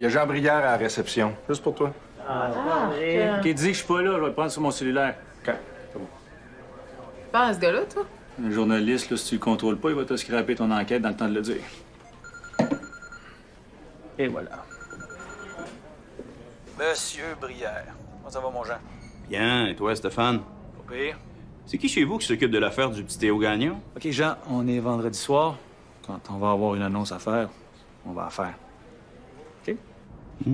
Il y a Jean Brière à la réception. Juste pour toi. OK, dis que je suis pas là, je vais le prendre sur mon cellulaire. OK. Pas à ce gars-là, toi? Un journaliste, là, si tu le contrôles pas, il va te scraper ton enquête dans le temps de le dire. Et voilà. Monsieur Brière. Comment ça va, mon Jean? Bien, et toi, Stéphane? Pas pire. C'est qui chez vous qui s'occupe de l'affaire du petit Théo Gagnon? OK, Jean, on est vendredi soir. Quand on va avoir une annonce à faire, on va la faire. OK? J'ai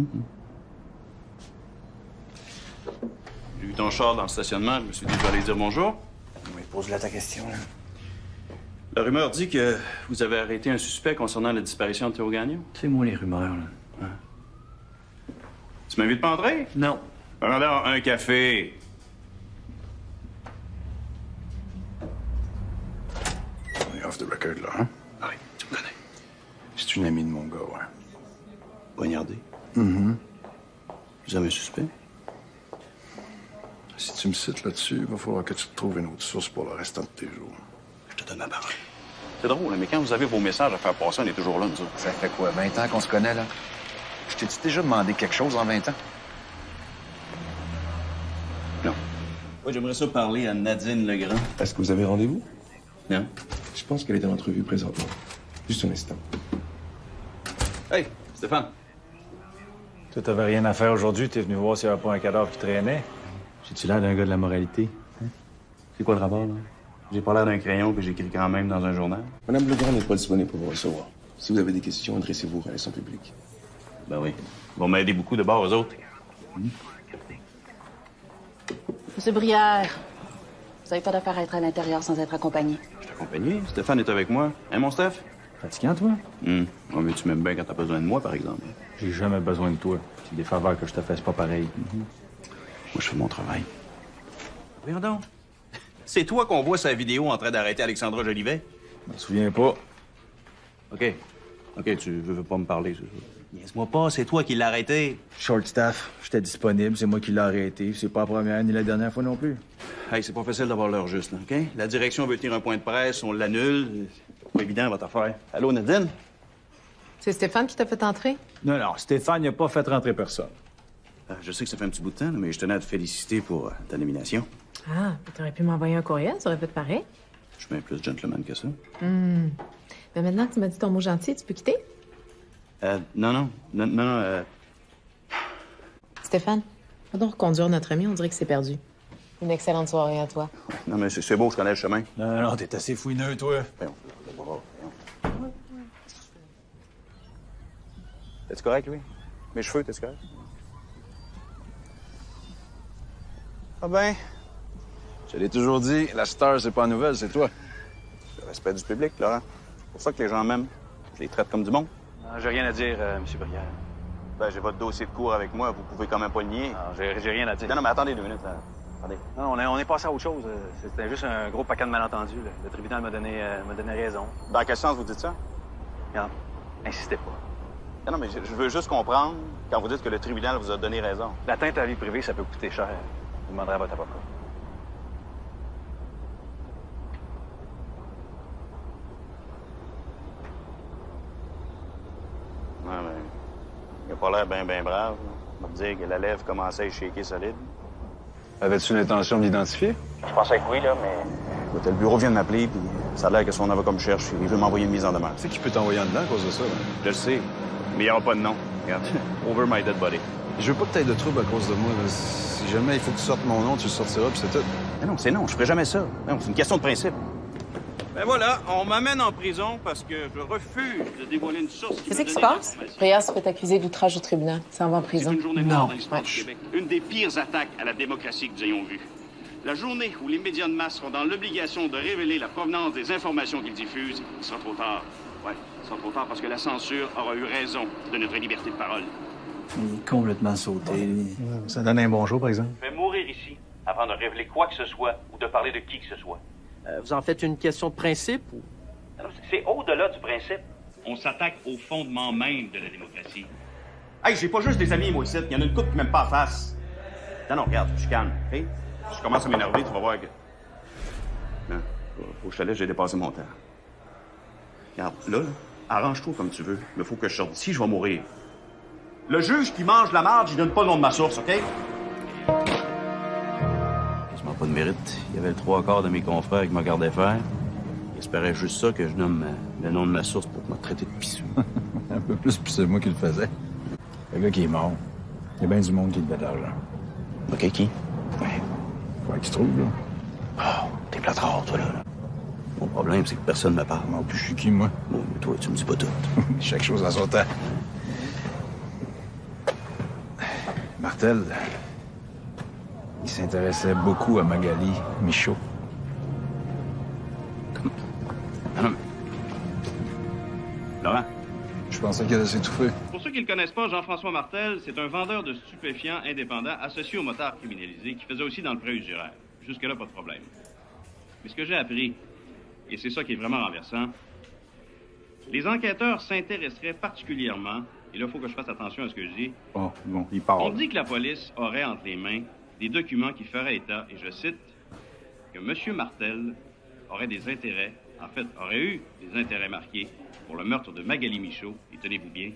vu ton char dans le stationnement, je me suis dit que j'allais dire bonjour. Oui, pose-là ta question, là. La rumeur dit que vous avez arrêté un suspect concernant la disparition de Théo Gagnon. C'est moi les rumeurs, là. Tu m'invites pas à entrer? Non. Alors, un café. On est off the record, là, hein? Oui, tu me connais. C'est une amie de mon gars, ouais. Poignardé. Vous avez un suspect? Si tu me cites là-dessus, il va falloir que tu te trouves une autre source pour le restant de tes jours. Je te donne ma parole. C'est drôle, hein, mais quand vous avez vos messages à faire passer, on est toujours là, nous autres. Ça fait quoi, 20 ans qu'on se connaît, là? Je t'ai-tu déjà demandé quelque chose en 20 ans? Non. Moi, j'aimerais ça parler à Nadine Legrand. Est-ce que vous avez rendez-vous? Non? Je pense qu'elle est en entrevue présentement. Juste un instant. Hey, Stéphane. Toi, t'avais rien à faire aujourd'hui, t'es venu voir s'il n'y avait pas un cadavre qui traînait. J'ai-tu l'air d'un gars de la moralité? C'est quoi le rapport, là? J'ai pas l'air d'un crayon que j'écris quand même dans un journal. Madame Legrand n'est pas disponible pour vous recevoir. Si vous avez des questions, adressez-vous aux relations publiques. Ben oui. Ils vont m'aider beaucoup de bord, aux autres. Monsieur Brière, vous n'avez pas d'affaire à être à l'intérieur sans être accompagné. Je t'accompagne. Stéphane est avec moi. Hein, mon Steph? Fatigant, toi? Ouais, mais tu m'aimes bien quand t'as besoin de moi, par exemple. J'ai jamais besoin de toi. Puis des faveurs que je te fais, c'est pas pareil. Moi, je fais mon travail. Voyons donc. C'est toi qu'on voit sa vidéo en train d'arrêter Alexandra Jolivet? Je me souviens pas. OK, tu veux pas me parler, c'est ça? Niaise-moi pas, c'est toi qui l'as arrêté. Short staff, j'étais disponible, c'est moi qui l'ai arrêté. C'est pas la première ni la dernière fois non plus. Hey, c'est pas facile d'avoir l'heure juste, là, OK? La direction veut tenir un point de presse, on l'annule. C'est pas évident, votre affaire. Allô, Nadine? C'est Stéphane qui t'a fait entrer? Non, non, Stéphane n'a pas fait rentrer personne. Je sais que ça fait un petit bout de temps, là, mais je tenais à te féliciter pour ta nomination. Ah, t'aurais pu m'envoyer un courriel, ça aurait fait pareil. Je suis bien plus gentleman que ça. Mais maintenant que tu m'as dit ton mot gentil, tu peux quitter? Non. Stéphane, va donc reconduire notre ami, on dirait que c'est perdu. Une excellente soirée à toi. Non, mais c'est beau, je connais le chemin. Non, non, t'es assez fouineux, toi. Voyons. T'es-tu correct, lui? Mes cheveux, t'es-tu correct? Ah ben, je l'ai toujours dit, la star, c'est pas la nouvelle, c'est toi. Le respect du public, Laurent. C'est pour ça que les gens m'aiment. Je les traite comme du monde. J'ai rien à dire, M. Brière. Ben, j'ai votre dossier de cours avec moi, vous pouvez quand même pas le nier. Non, j'ai rien à dire. Non, mais attendez 2 minutes, là. Attendez. Non, on est passé à autre chose. C'était juste un gros paquet de malentendus. Là. Le tribunal m'a donné raison. Dans quel sens vous dites ça? Regarde, insistez pas. Non, mais je veux juste comprendre quand vous dites que le tribunal vous a donné raison. L'atteinte à la vie privée, ça peut coûter cher. Vous demanderez à votre avocat. Ouais, mais il a pas l'air bien brave. On va me dire que la lèvre commençait à shaker solide. Avais-tu l'intention de l'identifier? Je pensais que oui, là, mais... Écoute, le bureau vient de m'appeler, puis ça a l'air que son avocat me cherche. Il veut m'envoyer une mise en demeure. Tu sais qui peut t'envoyer en dedans à cause de ça, là? Je le sais, mais il n'y aura pas de nom. Regarde, over my dead body. Je veux pas que t'aies de trouble à cause de moi, là. Si jamais il faut que tu sortes mon nom, tu le sortiras, puis c'est tout. Mais non, c'est non, je ferai jamais ça. Non, c'est une question de principe. Ben voilà, on m'amène en prison parce que je refuse de dévoiler une source. Qu'est-ce qui se passe? Brière se fait accuser d'outrage au tribunal. Ça en va en C'est prison. une journée Non. noire dans l'histoire du Québec. Une des pires attaques à la démocratie que nous ayons vues. La journée où les médias de masse seront dans l'obligation de révéler la provenance des informations qu'ils diffusent, il sera trop tard. Ouais, il sera trop tard parce que la censure aura eu raison de notre liberté de parole. Il est complètement sauté, lui. Ça donne un bon jour, par exemple. Je vais mourir ici avant de révéler quoi que ce soit ou de parler de qui que ce soit. Vous en faites une question de principe ou... Alors, c'est au-delà du principe. On s'attaque au fondement même de la démocratie. Hey, j'ai pas juste des amis, moi, ici. Il y en a une couple qui m'aime pas en face. Non, regarde, je suis calme, OK? Je commence à m'énerver, tu vas voir que... Non, faut que je te laisse, j'ai dépassé mon temps. Regarde, là, arrange-toi comme tu veux, mais faut que je sorte d'ici, je vais mourir. Le juge qui mange la marde, j'y donne pas le nom de ma source, OK? Quasiment pas de mérite. Il y avait le 3/4 de mes confrères qui me regardaient faire. Ils espéraient juste ça que je nomme le nom de ma source pour me traiter de pissou. Un peu plus, puis c'est moi qui le faisais. Le gars qui est mort. Il y a bien du monde qui devait de l'argent. OK, qui? Ouais. Faut qu'il se trouve, là. Oh, t'es plâtrard, toi, là. Mon problème, c'est que personne ne me parle. Non, puis je suis qui, moi? Bon, mais toi, tu me dis pas tout. Chaque chose à son temps. Martel, il s'intéressait beaucoup à Magali Michaud. Laurent? Je pensais qu'elle allait s'étouffer. Pour ceux qui ne le connaissent pas, Jean-François Martel, c'est un vendeur de stupéfiants indépendant associé aux motards criminalisés qui faisait aussi dans le préusuraire. Jusque-là, pas de problème. Mais ce que j'ai appris, et c'est ça qui est vraiment renversant, les enquêteurs s'intéresseraient particulièrement, et là, il faut que je fasse attention à ce que je dis. Bon, il part. On dit que la police aurait entre les mains des documents qui feraient état, et je cite, que M. Martel aurait des intérêts, en fait, aurait eu des intérêts marqués pour le meurtre de Magali Michaud, et tenez-vous bien,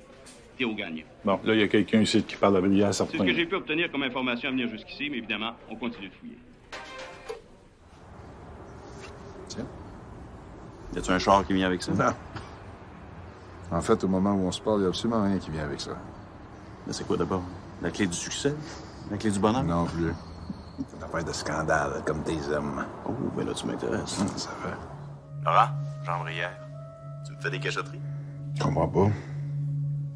Théo Gagnon. Bon, là, il y a quelqu'un ici qui parle de Brière, C'est certain. ce que j'ai pu obtenir comme information à venir jusqu'ici, mais évidemment, on continue de fouiller. Tiens. Y a-tu un char qui vient avec ça? Non. En fait, au moment où on se parle, il n'y a absolument rien qui vient avec ça. Mais c'est quoi d'abord? La clé du succès? La clé du bonheur? Non plus. C'est une affaire de scandale, comme tes hommes. Oh, ben là, tu m'intéresses. Ça fait. Laurent, Jean Brière, tu me fais des cachotteries? Je comprends pas.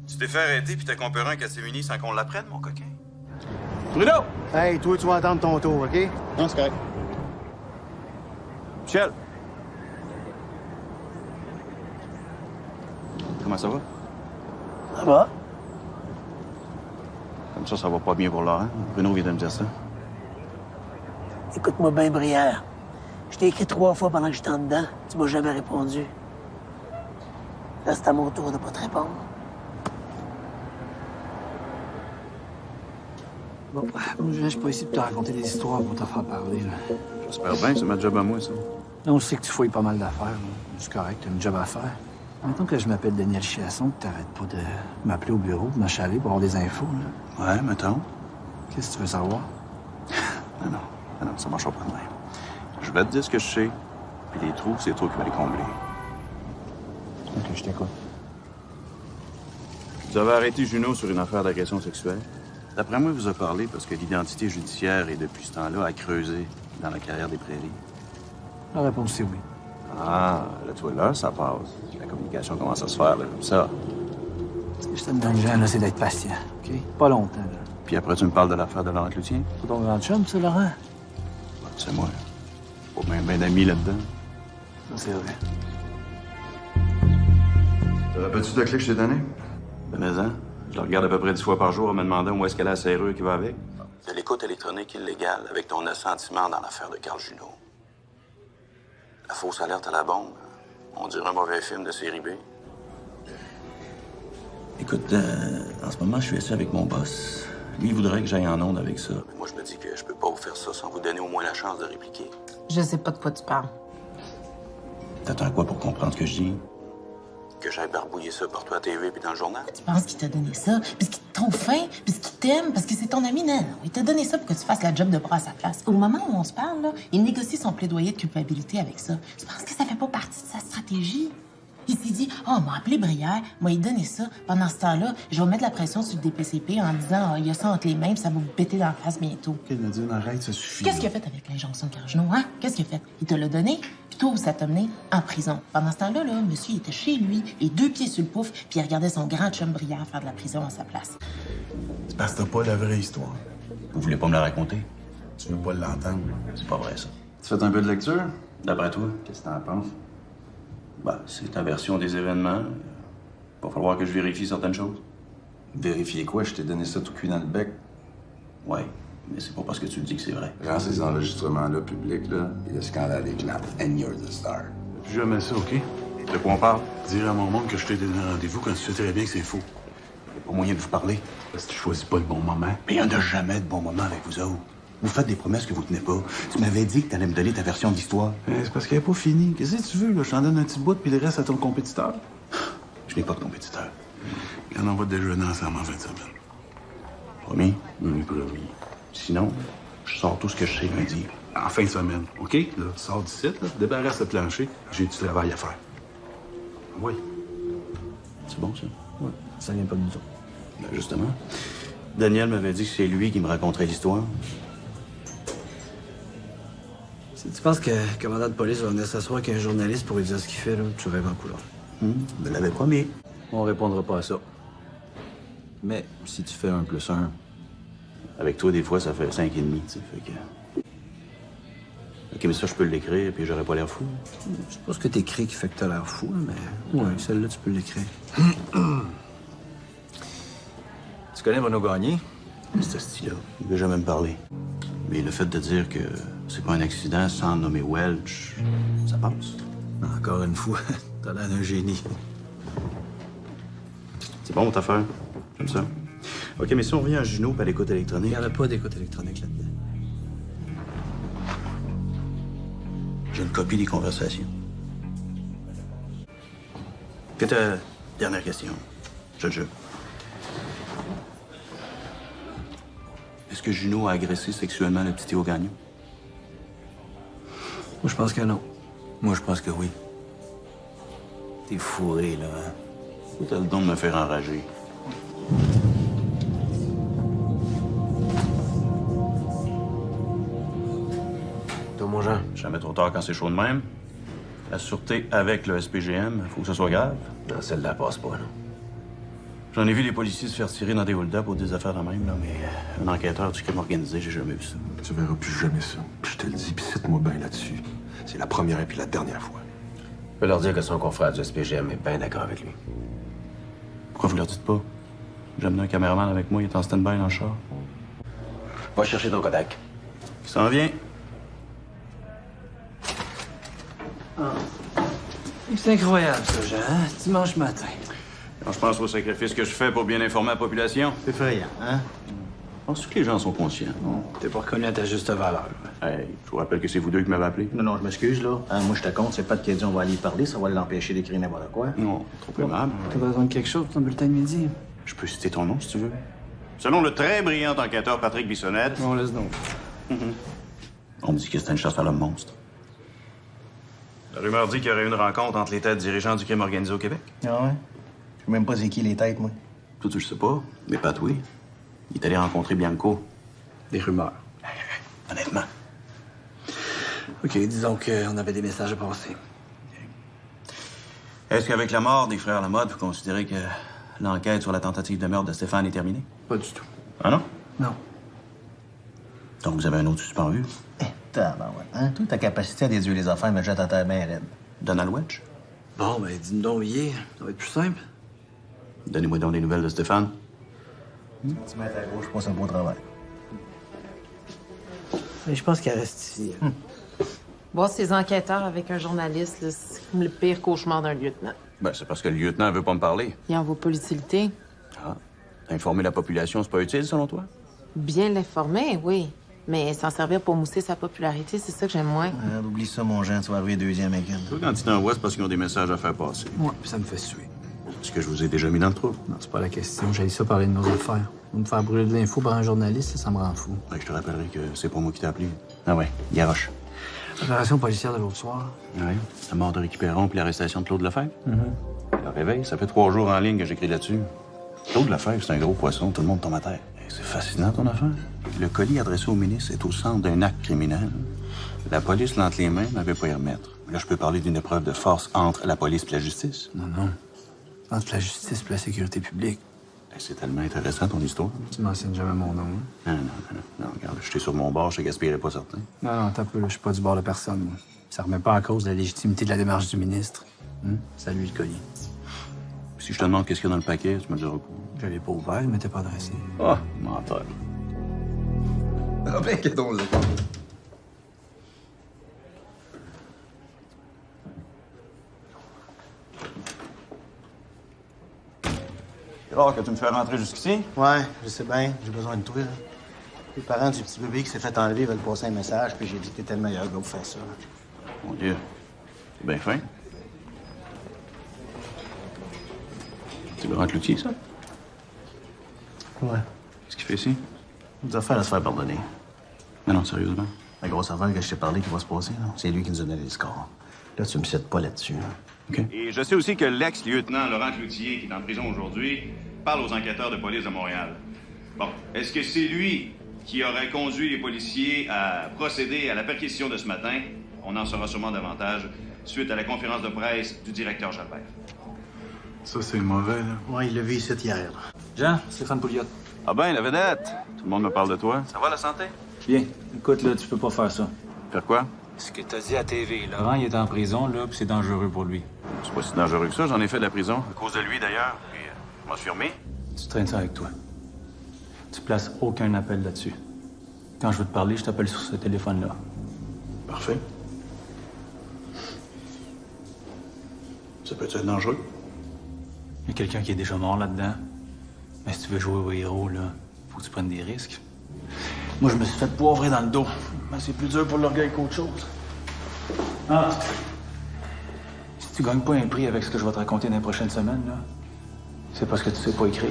Tu t'es fait arrêter puis t'as comparé un catimini sans qu'on l'apprenne, mon coquin? Trudeau! Hey, toi, tu vas attendre ton tour, OK? Non, c'est correct. Michel! Comment ça va? Ça va? Comme ça va pas bien pour Laurent. Bruno vient de me dire ça. Écoute-moi bien, Brière. Je t'ai écrit 3 fois pendant que j'étais en dedans. Tu m'as jamais répondu. Là, c'est à mon tour de pas te répondre. Bon, je suis pas ici pour te raconter des histoires pour te faire parler, là. J'espère bien, c'est ma job à moi, ça. Non, je sais que tu fouilles pas mal d'affaires, là. C'est correct, t'as une job à faire. Mettons que je m'appelle Daniel Chiasson, que t'arrêtes pas de m'appeler au bureau, de m'achaler pour avoir des infos, là. Ouais, mettons. Qu'est-ce que tu veux savoir? Non, ça marchera pas de même. Je vais te dire ce que je sais, puis les trous, c'est toi qui vas les combler. OK, je t'écoute. Vous avez arrêté Juno sur une affaire d'agression sexuelle. D'après moi, il vous a parlé parce que l'identité judiciaire est depuis ce temps-là à creuser dans la carrière des Prairies. La réponse, c'est oui. Ah, là, tu vois, là, ça passe. La communication commence à se faire, là, comme ça. Ce que je te demande, Jean, là, c'est d'être patient, OK? Pas longtemps, là. Puis après, tu me parles de l'affaire de Laurent Cloutier? C'est ton grand chum, ça, Laurent? C'est moi. Pas bien d'amis là-dedans. Ça, c'est vrai. Te rappelles-tu de la clé que je t'ai donnée? Ben, mais hein? Je la regarde à peu près 10 fois par jour en me demandant où est-ce qu'elle a la serrure qui va avec. De l'écoute électronique illégale avec ton assentiment dans l'affaire de Carl Junot. La fausse alerte à la bombe. On dirait un mauvais film de série B. Écoute, en ce moment, je suis assis avec mon boss. Lui, il voudrait que j'aille en onde avec ça. Mais moi, je me dis que je peux pas vous faire ça sans vous donner au moins la chance de répliquer. Je sais pas de quoi tu parles. T'attends quoi pour comprendre ce que je dis? Que j'aille barbouiller ça pour toi à TV puis dans le journal? Tu penses qu'il t'a donné ça parce qu'il te trouve fin, parce qu'il t'aime, parce que c'est ton ami? Non, il t'a donné ça pour que tu fasses la job de bras à sa place. Au moment où on se parle, là, il négocie son plaidoyer de culpabilité avec ça. Tu penses que ça fait pas partie de sa stratégie? Il s'est dit, oh, on m'a appelé Brière, moi, il donné ça. Pendant ce temps-là, je vais mettre la pression sur le DPCP en disant, oh, il y a ça entre les mains, puis ça va vous péter dans la face bientôt. OK, Nadine, arrête, ça suffit. Qu'est-ce qu'il a fait avec l'injonction de Cargenon, hein? Qu'est-ce qu'il a fait? Il te l'a donné, puis toi, ça t'a mené en prison. Pendant ce temps-là, là, monsieur, il était chez lui, les 2 pieds sur le pouf, puis il regardait son grand chum Brière faire de la prison à sa place. C'est parce que t'as pas la vraie histoire. Vous voulez pas me la raconter? Tu veux pas l'entendre? C'est pas vrai, ça. Tu fais un peu de lecture? D'après toi, qu'est-ce que t'en penses? Ben, c'est ta version des événements. Va falloir que je vérifie certaines choses. Vérifier quoi? Je t'ai donné ça tout cuit dans le bec. Ouais, mais c'est pas parce que tu le dis que c'est vrai. Rends ces enregistrements-là publics, là, et le scandale éclate. And you're the star. Plus jamais ça, OK? De quoi on parle? Dire à mon monde que je t'ai donné rendez-vous quand tu sais très bien que c'est faux. Il n'y a pas moyen de vous parler. Parce que tu choisis pas le bon moment. Mais il n'y en a jamais de bon moment avec vous autres. Vous faites des promesses que vous tenez pas. Tu m'avais dit que tu allais me donner ta version de l'histoire. C'est parce qu'elle n'est pas finie. Qu'est-ce que tu veux, là? Je t'en donne un petit bout, puis le reste à ton compétiteur. Je n'ai pas de compétiteur. Quand on va déjeuner ensemble en fin de semaine. Promis? Oui, promis. Sinon, je sors tout ce que je sais lundi. En fin de semaine, OK? Là, tu sors du site, là, débarrasse le plancher. J'ai du travail à faire. Oui. C'est bon, ça? Ouais, ça vient pas de nous autres. Ben, justement. Daniel m'avait dit que c'est lui qui me raconterait l'histoire. Si tu penses que le commandant de police va venir s'asseoir avec un journaliste pour lui dire ce qu'il fait, là, tu rêves en couleur. Je l'avais promis. On répondra pas à ça. Mais si tu fais 1 + 1, avec toi, des fois, ça fait 5,5, tu sais, fait que... OK, mais ça, je peux l'écrire, puis j'aurais pas l'air fou. Je sais pas ce que t'écris qui fait que t'as l'air fou, là, mais... Ouais, celle-là, tu peux l'écrire. Tu connais Bruno Gagné? Ce style-là, il veut jamais me parler. Mais le fait de dire que c'est pas un accident sans nommer Welch, ça passe. Encore une fois, t'as l'air d'un génie. C'est bon, votre affaire? J'aime ça. OK, mais si on revient à Juno et à l'écoute électronique... Il n'y en a pas d'écoute électronique là-dedans. J'ai une copie des conversations. Que ta dernière question, je te jure. Est-ce que Juno a agressé sexuellement le petit Théo Gagnon? Moi, je pense que non. Moi, je pense que oui. T'es fourré, là, hein? T'as le don de me faire enrager. Toi, mon Jean. Jamais trop tard quand c'est chaud de même. La sûreté avec le SPGM, faut que ce soit grave. Non, celle-là passe pas, non. J'en ai vu des policiers se faire tirer dans des hold-up pour des affaires de même, là, mais un enquêteur du crime organisé, j'ai jamais vu ça. Tu verras plus jamais ça. Puis je te le dis, puis cite-moi bien là-dessus. C'est la première et puis la dernière fois. Je peux leur dire que son confrère du SPGM est bien d'accord avec lui. Pourquoi vous leur dites pas? J'ai amené un caméraman avec moi, il est en stand-by dans le char. Va chercher ton Kodak. Il s'en vient. C'est incroyable, ça, Jean. Hein? Dimanche matin. Quand je pense au sacrifice que je fais pour bien informer la population. C'est effrayant, hein? Penses-tu que les gens sont conscients? T'es pas reconnu à ta juste valeur. Hey, je vous rappelle que c'est vous deux qui m'avez appelé. Non, je m'excuse, là. Hein, moi, je te compte, c'est pas de qui a dit on va aller y parler, ça va l'empêcher d'écrire n'importe quoi. Non, trop aimable. T'as besoin de quelque chose pour ton bulletin de midi? Je peux citer ton nom, si tu veux. Selon le très brillant enquêteur Patrick Bissonnette... On laisse donc. On me dit que c'était une chasse à l'homme monstre. La rumeur dit qu'il y aurait eu une rencontre entre les têtes dirigeants du crime organisé au Québec. Ah ouais? Je sais même pas c'est qui les têtes, moi. Toi, tu le sais pas, mais Pat, oui. Il est allé rencontrer Bianco. Des rumeurs. Honnêtement. OK, disons qu'on avait des messages à passer. Est-ce qu'avec la mort des frères Lamotte, vous considérez que l'enquête sur la tentative de meurtre de Stéphane est terminée? Pas du tout. Ah non? Non. Donc vous avez un autre suspens en vue? Tabarouette, hein? Toute ta capacité à déduire les affaires me jette à terre bien raide. Donald Welch? Bon, ben, dis-nous donc, hier. Ça va être plus simple. Donnez-moi donc des nouvelles de Stéphane. Tu mets à gauche, passe un beau travail. Mais je pense qu'elle reste ici. Voir ces enquêteurs avec un journaliste, là, c'est comme le pire cauchemar d'un lieutenant. Ben, c'est parce que le lieutenant veut pas me parler. Il en vaut pas l'utilité. Ah. Informer la population, c'est pas utile, selon toi? Bien l'informer, oui. Mais s'en servir pour mousser sa popularité, c'est ça que j'aime moins. Oublie ça, mon Jean, tu vas arriver deuxième avec elle. Toi, quand tu t'envoies, c'est parce qu'ils ont des messages à faire passer. Ouais, puis ça me fait suer. Est-ce que je vous ai déjà mis dans le trou? Non, c'est pas la question. J'ai ça parler de nos affaires. Me faire brûler de l'info par un journaliste, ça me rend fou. Ben, je te rappellerai que c'est pas moi qui t'ai appelé. Ah ouais, garoche. Opération policière de l'autre soir. Ouais, la mort de Ricky Perron puis l'arrestation de Claude Lefebvre. Le réveil, ça fait 3 jours en ligne que j'écris là-dessus. Claude Lefebvre, c'est un gros poisson, tout le monde tombe à terre. C'est fascinant, ton affaire. Le colis adressé au ministre est au centre d'un acte criminel. La police l'a entre les mains, n'avait pas y remettre. Là, je peux parler d'une épreuve de force entre la police et la justice. Non. Entre la justice et la sécurité publique. C'est tellement intéressant, ton histoire. Tu mentionnes jamais mon nom, hein? Non, regarde, j'étais sur mon bord, je te gaspillerais pas certain. Non, t'as peu, je suis pas du bord de personne, moi. Ça remet pas en cause la légitimité de la démarche du ministre. Salut, le colis. Si je te demande qu'est-ce qu'il y a dans le paquet, tu me le diras pas. Je l'ai pas ouvert, mais t'es pas adressé. Ah, menteur. Ah ben, qu'est-ce donc là? C'est rare que tu me fais rentrer jusqu'ici. Ouais, je sais bien, j'ai besoin de toi. Là. Les parents du petit bébé qui s'est fait enlever veulent passer un message, puis j'ai dit que t'étais le meilleur gars pour faire ça. Mon Dieu, c'est bien fin. C'est Laurent Cloutier, ça? Ouais. Qu'est-ce qu'il fait ici? Des affaires à se faire pardonner. Mais non, sérieusement. La grosse affaire que je t'ai parlé qui va se passer, là, c'est lui qui nous a donné les scores. Là, tu me cèdes pas là-dessus. Là. OK. Et je sais aussi que l'ex-lieutenant Laurent Cloutier, qui est en prison aujourd'hui, parle aux enquêteurs de police de Montréal. Bon, est-ce que c'est lui qui aurait conduit les policiers à procéder à la perquisition de ce matin? On en saura sûrement davantage suite à la conférence de presse du directeur Jalbert. Ça, c'est mauvais, là. Ouais, il l'a vu ici hier. Là. Jean, Stéphane Pouliot. Ah ben, la vedette. Tout le monde me parle de toi. Ça va, la santé? Bien. Écoute, là, tu peux pas faire ça. Faire quoi? Ce que t'as dit à TV, là. Laurent, il est en prison, là, puis c'est dangereux pour lui. C'est pas si dangereux que ça. J'en ai fait de la prison. À cause de lui, d'ailleurs. Puis, je m'en suis remis. Tu traînes ça avec toi. Tu places aucun appel là-dessus. Quand je veux te parler, je t'appelle sur ce téléphone-là. Parfait. Ça peut être dangereux. Il y a quelqu'un qui est déjà mort là-dedans. Mais si tu veux jouer au héros, là, faut que tu prennes des risques. Moi, je me suis fait poivrer dans le dos. Mais c'est plus dur pour l'orgueil qu'autre chose. Ah! Si tu gagnes pas un prix avec ce que je vais te raconter dans les prochaines semaines, là, c'est parce que tu sais pas écrire.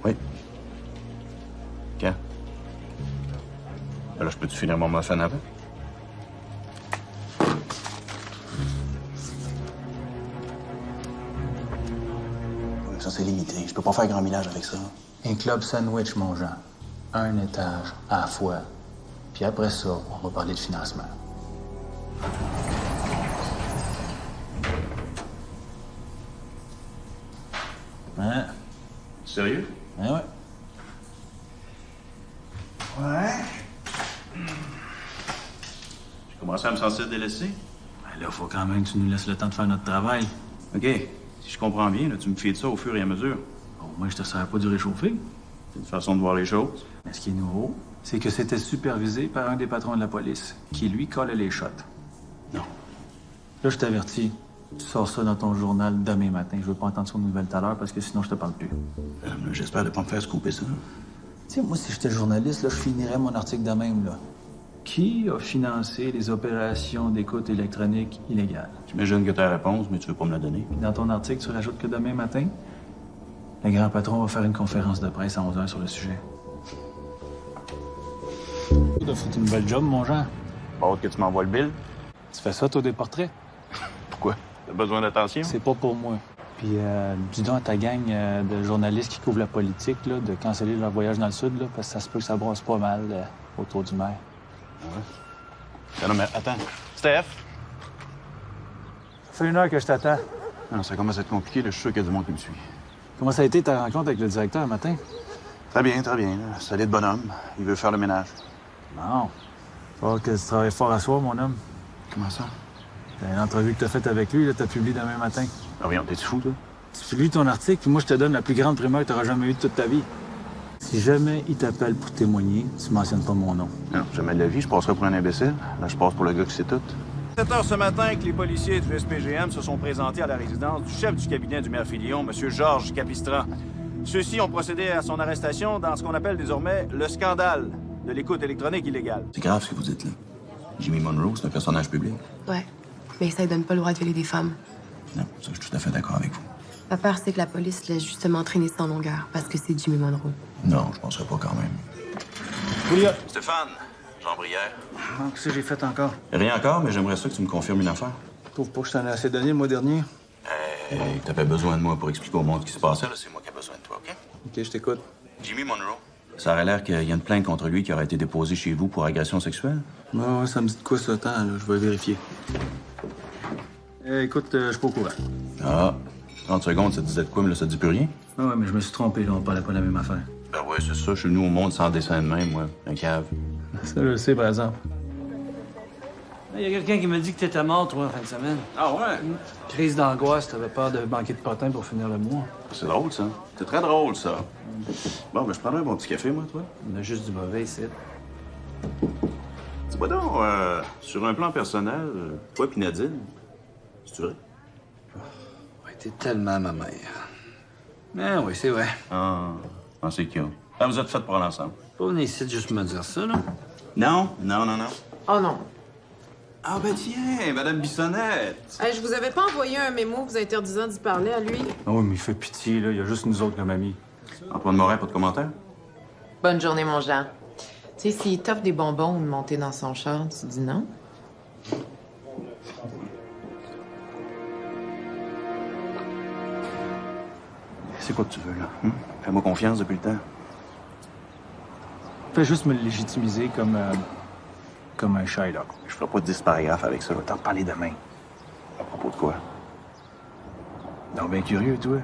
Oui. Quand? Alors, je peux-tu finir mon muffin avant? Ouais, ça, c'est limité. Je peux pas faire grand millage avec ça. Un club sandwich, mon Jean. Un étage à la fois. Puis après ça, on va parler de financement. Hein? Sérieux? Hein, ouais. Ouais. J'ai commencé à me sentir délaissé. Ben là, faut quand même que tu nous laisses le temps de faire notre travail. OK. Si je comprends bien, là, tu me fies de ça au fur et à mesure. Au moins, je te sers pas du réchauffé. C'est une façon de voir les choses. Mais ce qui est nouveau, c'est que c'était supervisé par un des patrons de la police, qui, lui, collait les shots. Non. Là, je t'avertis. Tu sors ça dans ton journal demain matin. Je veux pas entendre ça aux nouvelles tout à l'heure, parce que sinon, je te parle plus. J'espère de pas me faire scooper ça. Tu sais, moi, si j'étais journaliste, là, je finirais mon article de même, là. Qui a financé les opérations d'écoute électronique illégales? J'imagine que tu as la réponse, mais tu veux pas me la donner. Puis dans ton article, tu rajoutes que demain matin, le grand patron va faire une conférence de presse à 11h sur le sujet. Tu as fait une belle job, mon Jean. Pas autre que tu m'envoies le bill. Tu fais ça, toi, des portraits? Pourquoi? T'as besoin d'attention? C'est pas pour moi. Puis, dis donc à ta gang de journalistes qui couvrent la politique, là, de canceller leur voyage dans le sud, là, parce que ça se peut que ça brasse pas mal autour du maire. Ouais. Non, mais attends. Steph? Ça fait 1 heure que je t'attends. Non, ça commence à être compliqué, là. Je suis sûr qu'il y a du monde qui me suit. Comment ça a été ta rencontre avec le directeur un matin? Très bien, très bien. Là. Solide bonhomme. Il veut faire le ménage. Non. Faut que tu travailles fort à soir, mon homme. Comment ça? L'entrevue que t'as faite avec lui, là, t'as publié demain matin. Ah, voyons, t'es fou, toi? Tu lis ton article, puis moi, je te donne la plus grande primeur que t'auras jamais eue de toute ta vie. Si jamais il t'appelle pour témoigner, tu mentionnes pas mon nom. Non, jamais de la vie, je passerai pour un imbécile. Là, je passe pour le gars qui sait tout. 7 heures ce matin que les policiers du SPGM se sont présentés à la résidence du chef du cabinet du maire Filion, M. Georges Capistra. Ceux-ci ont procédé à son arrestation dans ce qu'on appelle désormais le scandale de l'écoute électronique illégale. C'est grave ce que vous dites, là. Jimmy Monroe, c'est un personnage public. Ouais, mais ça ne donne pas le droit de violer des femmes. Non, ça, je suis tout à fait d'accord avec vous. Ma peur, c'est que la police laisse justement traîner ça en longueur, parce que c'est Jimmy Monroe. Non, je penserais pas quand même. Oui, Stéphane, Jean Brière. Qu'est-ce que j'ai fait encore? Rien encore, mais j'aimerais ça que tu me confirmes une affaire. Je trouve pas que je t'en ai assez donné le mois dernier. Hey, t'avais besoin de moi pour expliquer au monde ce qui se passait, là. C'est moi qui ai besoin de toi, OK? OK, je t'écoute. Jimmy Monroe. Ça aurait l'air qu'il y a une plainte contre lui qui aurait été déposée chez vous pour agression sexuelle. Ouais, ça me dit de quoi ce temps, là? Je vais vérifier. Écoute, je suis pas au courant. Ah, 30 secondes, ça te disait de quoi, mais là, ça te dit plus rien? Ah ouais, mais je me suis trompé, là. On parlait pas de la même affaire. Ben ouais, c'est ça. Je suis venu au monde sans dessin de main, moi. Un cave. Ça, je le sais, par exemple. Il y a quelqu'un qui m'a dit que t'étais mort, toi, en fin de semaine. Ah ouais? Crise d'angoisse, t'avais peur de manquer de potin pour finir le mois. C'est drôle, ça. C'est très drôle, ça. Bon, ben, je prendrais un bon petit café, moi, toi. On a juste du mauvais ici. Dis-moi donc, sur un plan personnel, toi pis Nadine, c'est vrai? Ouais, t'es tellement ma mère. Ah oui, c'est vrai. Ah, c'est qu'il y a. Ah, vous êtes faites pour aller ensemble. Pas venir ici juste me dire ça, là. Non. Oh non. Ah ben tiens, Madame Bissonnette. Hey, je vous avais pas envoyé un mémo vous interdisant d'y parler à lui. Ah oui, mais il fait pitié, là. Il y a juste nous autres comme amis. Antoine Morin, pas de commentaire? Bonne journée, mon Jean. Tu sais, s'il t'offre des bonbons ou de monter dans son char, tu dis non? C'est quoi que tu veux, là? Fais-moi confiance depuis le temps. Fais juste me légitimiser comme un Shylock. Je ferai pas 10 paragraphes avec ça. Je vais t'en reparler demain. À propos de quoi? Non, bien curieux, toi.